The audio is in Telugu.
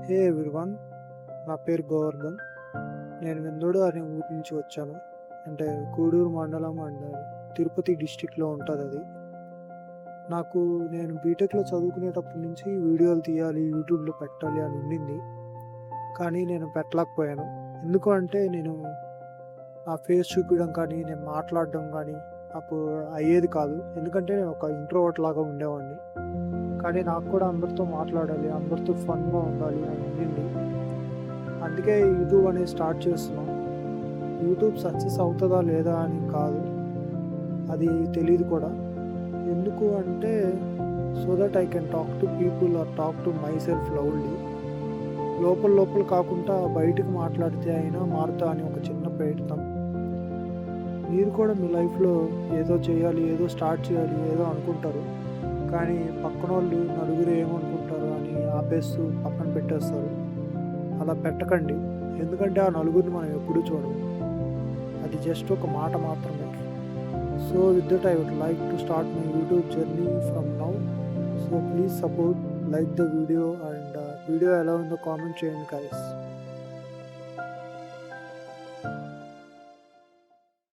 హే ఎవ్రీవన్, నా పేరు గోవర్ధన్. నేను వెందోడు అనే ఊరి నుంచి వచ్చాను. అంటే గూడూరు మండలం అండ్ తిరుపతి డిస్టిక్లో ఉంటుంది అది. నేను బీటెక్లో చదువుకునేటప్పటి నుంచి వీడియోలు తీయాలి, యూట్యూబ్లో పెట్టాలి అని ఉండింది. కానీ నేను పెట్టలేకపోయాను. ఎందుకు అంటే నేను నా ఫేస్ చూపించడం కానీ, నేను మాట్లాడడం కానీ నాకు అయ్యేది కాదు. ఎందుకంటే నేను ఒక ఇంట్రోవర్ట్ లాగా ఉండేవాడిని. కానీ నాకు కూడా అందరితో మాట్లాడాలి, అందరితో ఫన్గా ఉండాలి అని ఉండింది. అందుకే యూట్యూబ్ అనేది స్టార్ట్ చేస్తున్నాం. యూట్యూబ్ సక్సెస్ అవుతుందా లేదా అని కాదు, అది తెలియదు కూడా. ఎందుకు అంటే so that I can talk to people or talk to my self loudly. లోపల లోపల కాకుండా బయటకు మాట్లాడితే అయినా మారుతా అని ఒక చిన్న ప్రయత్నం. మీరు కూడా మీ లైఫ్లో ఏదో చేయాలి, ఏదో స్టార్ట్ చేయాలి, ఏదో అనుకుంటారు. కానీ పక్కన వాళ్ళు నలుగురు ఏమనుకుంటారు అని ఆపేస్తూ పక్కన పెట్టేస్తారు. అలా పెట్టకండి. ఎందుకంటే ఆ నలుగురిని మనం ఎప్పుడూ చూడము. అది జస్ట్ ఒక మాట మాత్రమే. So with that I would like to start my YouTube journey from now. So please support, like the video and video ఎలా ఉందో కామెంట్ చేయండి గైస్.